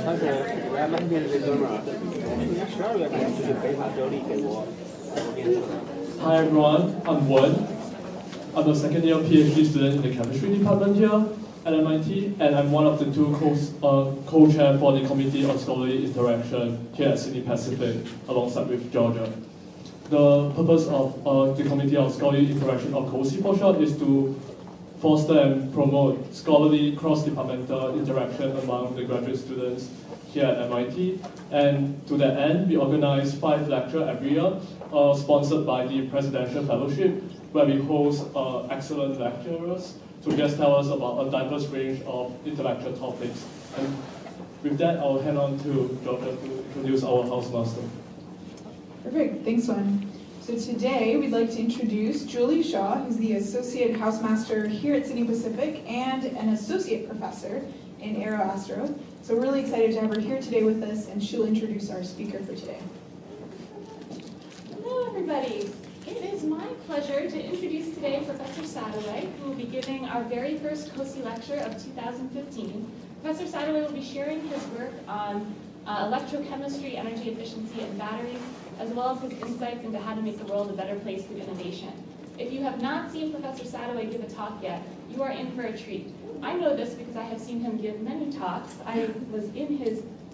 他是我还蛮见这哥们儿，去年12月份去北法德里给我面试的。Hi everyone, I'm Wen. I'm a second year PhD student in the chemistry department here at MIT, and I'm one of the two co-chair for the Committee on Scholarly Interaction here at Sydney Pacific, alongside with Georgia. The purpose of the Committee on Scholarly Interaction, or CoSI for short, is to foster and promote scholarly cross-departmental interaction among the graduate students here at MIT. And to that end, we organize 5 lectures every year, sponsored by the Presidential Fellowship, where we host excellent lecturers to just tell us about a diverse range of intellectual topics. And with that, I'll hand on to Georgia to introduce our housemaster. Perfect, thanks, Wen. So today we'd like to introduce Julie Shaw, who's the Associate Housemaster here at Sydney Pacific and an Associate Professor in Aeroastro. So we're really excited to have her here today with us, and she'll introduce our speaker for today. Hello, everybody. It is my pleasure to introduce today Professor Sadoway, who will be giving our very first CoSI lecture of 2015. Professor Sadoway will be sharing his work on electrochemistry, energy efficiency, and batteries, as well as his insights into how to make the world a better place through innovation. If you have not seen Professor Sadoway give a talk yet, you are in for a treat. I know this because I have seen him give many talks. I was in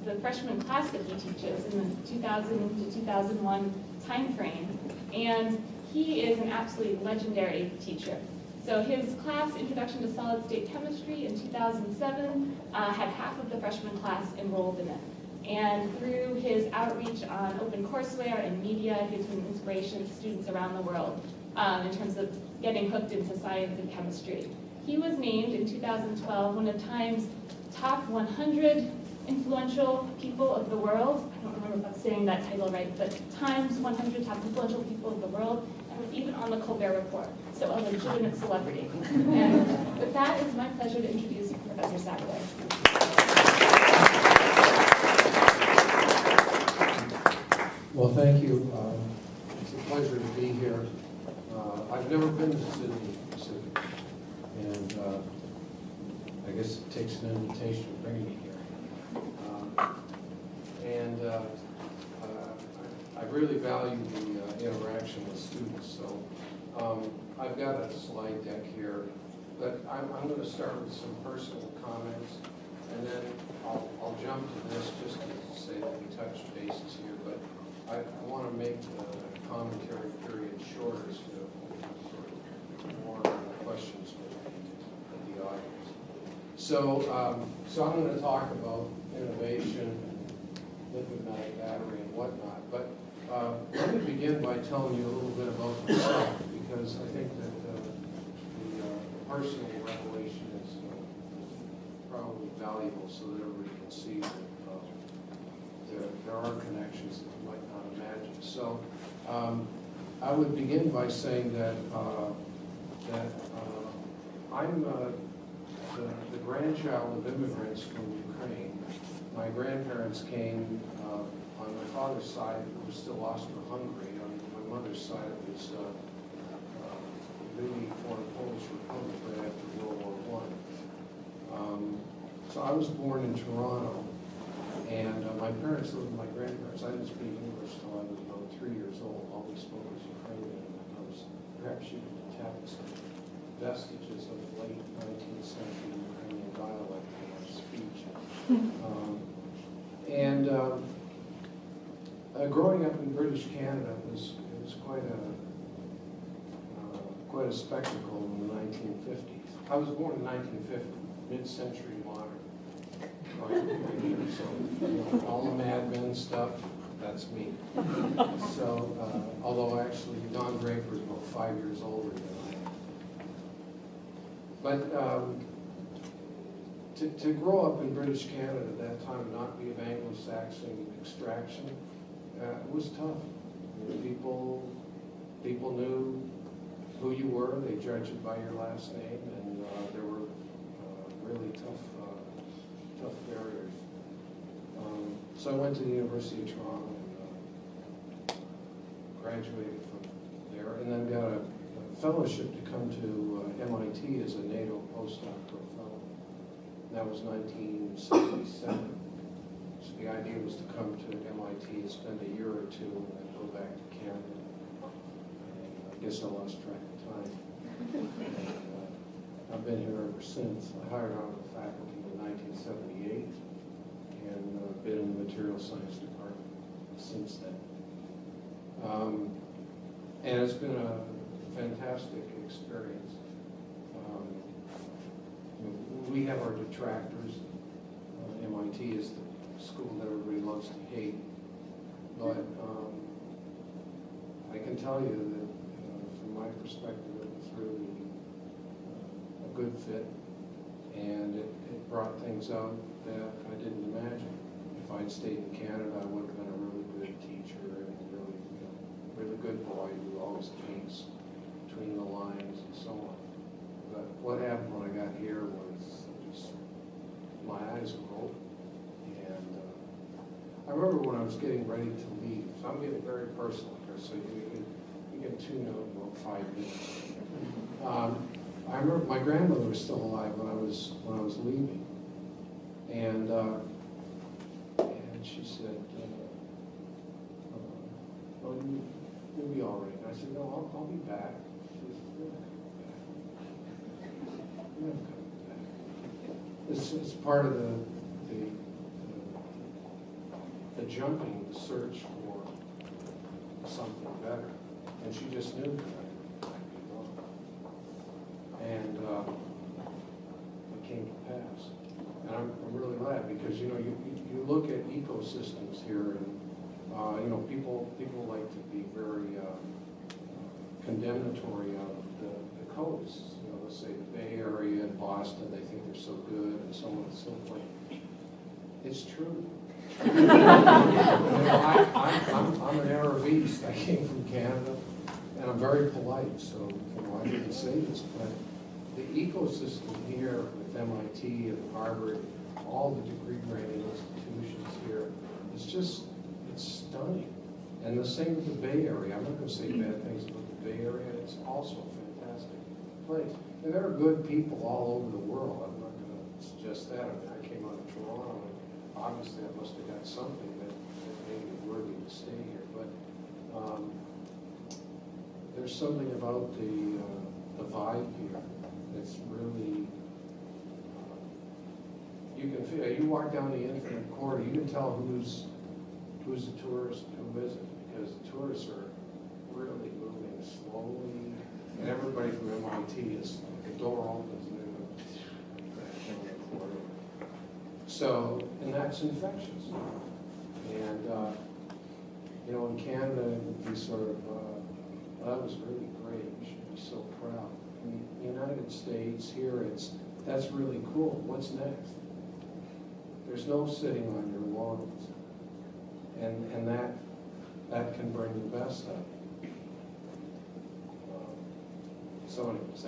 the freshman class that he teaches in the 2000 to 2001 timeframe, and he is an absolutely legendary teacher. So his class, Introduction to Solid State Chemistry, in 2007, had half of the freshman class enrolled in it. And through his outreach on OpenCourseWare and media, he's been an inspiration to students around the world in terms of getting hooked into science and chemistry. He was named in 2012 one of Time's top 100 influential people of the world. I don't remember if I'm saying that title right, but Time's 100 top influential people of the world, and was even on the Colbert Report, so a legitimate celebrity. And with that, it's my pleasure to introduce Professor Sadoway. Well, thank you. It's a pleasure to be here. I've never been to Sydney Pacific, and I guess it takes an invitation to bring me here. I really value the interaction with students, so I've got a slide deck here, but I'm going to start with some personal comments, and then I'll jump to this just to say that we touched bases here, but I want to make the commentary period shorter so more questions with the audience. So I'm going to talk about innovation, liquid metal battery, and whatnot. But let me begin by telling you a little bit about myself, because I think that the personal revelation is probably valuable, so that everybody can see that there are connections that you might not imagine. So I would begin by saying that I'm the grandchild of immigrants from Ukraine. My grandparents came on my father's side, it was still Austro-Hungary. On my mother's side, it was really formed Polish Republic right after World War I. So I was born in Toronto, and my parents lived with my grandparents. I didn't speak English until I was about 3 years old. All we spoke was Ukrainian. Perhaps you can detect some vestiges of late 19th century Ukrainian dialect in my speech. Growing up in British Canada was quite a spectacle in the 1950s. I was born in 1950, mid-century modern. So all the Mad Men stuff, that's me. So although actually Don Draper is about 5 years older than I am. But to grow up in British Canada at that time and not be of Anglo-Saxon extraction, it was tough. People knew who you were. They judged you by your last name, and there were really tough barriers. So I went to the University of Toronto and graduated from there, and then got a fellowship to come to MIT as a NATO postdoctoral fellow. That was 1977. MIT and spend a year or two and then go back to Canada. And I guess I lost track of time. And, I've been here ever since. I hired on to the faculty in 1978 and been in the material science department since then. And it's been a fantastic experience. We have our detractors. MIT is the school that everybody loves to hate. But I can tell you that from my perspective, it was really a good fit. And it brought things out that I didn't imagine. If I'd stayed in Canada, I would have been a really good teacher and really, really good boy who always paints between the lines and so on. But what happened when I got here was just my eyes were open. And I remember when I was getting ready to leave. So I'm getting very personal here, so you can tune out in about 5 minutes. I remember my grandmother was still alive when I was leaving, and she said, "Well, you'll be all right." And I said, "No, I'll be back." She said, "You're not coming back. You're not coming back." It's part of the jumping, the search for something better, and she just knew that. And it came to pass. And I'm really glad because, you look at ecosystems here and, people like to be very condemnatory of the coasts. Let's say the Bay Area and Boston, they think they're so good and so on and so forth. It's true. I'm an Arab East. I came from Canada, and I'm very polite, so I didn't say this, but the ecosystem here with MIT and Harvard, all the degree-granting institutions here, it's stunning. And the same with the Bay Area. I'm not going to say bad things about the Bay Area. It's also a fantastic place. And there are good people all over the world. I'm not going to suggest that. I mean, I came out of Toronto, and obviously I must have got something that made me worthy to stay here. But there's something about the vibe here that's really, you can feel. You walk down the Infinite Corridor, you can tell who's a tourist and who isn't, because the tourists are really moving slowly, and everybody from MIT is, the door opens and they're down the corridor. So, and that's infectious. And, in Canada, it would be sort of, that was really great. You should be so proud. In the United States, here, that's really cool. What's next? There's no sitting on your lawns. And that can bring the best out. So anyways,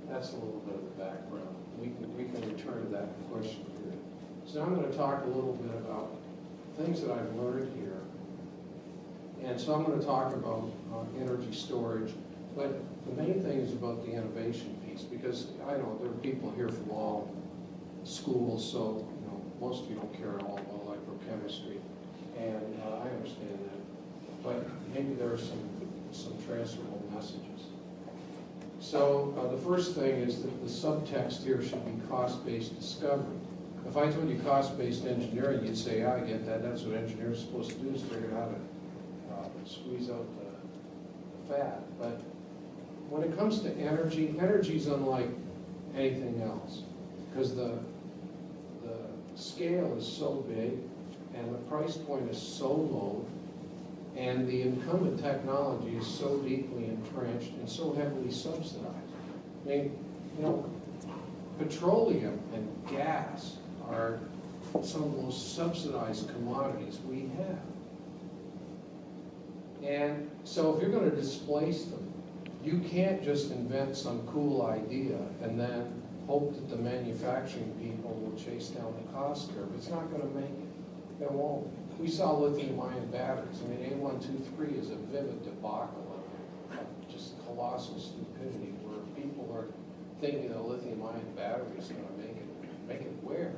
that's a little bit of the background. We can return to that question here. So now I'm going to talk a little bit about things that I've learned here. And so I'm going to talk about energy storage, but the main thing is about the innovation piece, because I know there are people here from all schools, so most of you don't care at all about electrochemistry, and I understand that. But maybe there are some transferable messages. So the first thing is that the subtext here should be cost-based discovery. If I told you cost-based engineering, you'd say, I get that. That's what engineers are supposed to do, is figure out how to squeeze out the fat. But when it comes to energy, energy is unlike anything else, because the scale is so big and the price point is so low, and the incumbent technology is so deeply entrenched and so heavily subsidized. I mean, petroleum and gas are some of the most subsidized commodities we have. And so if you're going to displace them, you can't just invent some cool idea and then hope that the manufacturing people will chase down the cost curve. It's not going to make it. It won't. We saw lithium-ion batteries. I mean, A123 is a vivid debacle of just colossal stupidity, where people are thinking a lithium-ion battery is going to make it wear.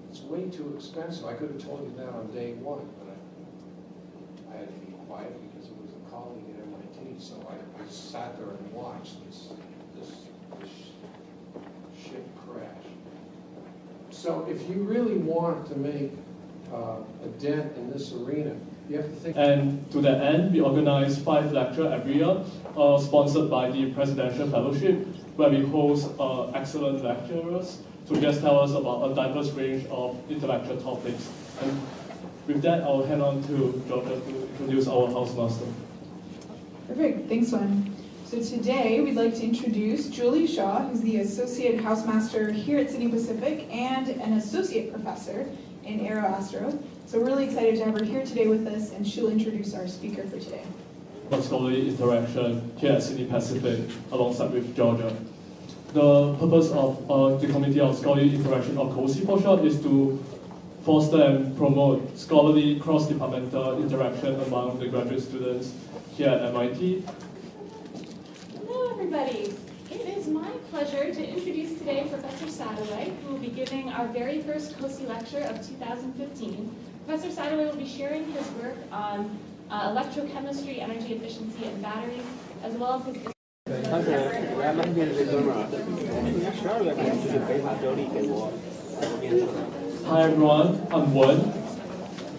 It's way too expensive. I could have told you that on day one, but quiet because it was a colleague at MIT, so I sat there and watched this ship crash. So if you really want to make a dent in this arena, you have to think. And to that end, we organize 5 lectures every year, sponsored by the Presidential Fellowship, where we host excellent lecturers to just tell us about a diverse range of intellectual topics. And with that, I'll hand on to Georgia to introduce our housemaster. Perfect, thanks, Wen. So today we'd like to introduce Julie Shaw, who's the Associate Housemaster here at Sydney Pacific and an Associate Professor in Aeroastro. So we're really excited to have her here today with us, and she'll introduce our speaker for today. Scholarly interaction here at Sydney Pacific alongside with Georgia. The purpose of the Committee of Scholarly Interaction, or CoSI for short, is to foster and promote scholarly cross-departmental interaction among the graduate students here at MIT. Hello, everybody. It is my pleasure to introduce today Professor Sadoway, who will be giving our very first CoSI lecture of 2015. Professor Sadoway will be sharing his work on electrochemistry, energy efficiency, and batteries, as well as his... Hi everyone, I'm Wen.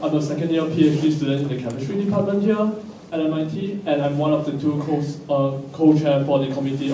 I'm a second-year PhD student in the chemistry department here at MIT, and I'm one of the 2 co-chair for the committee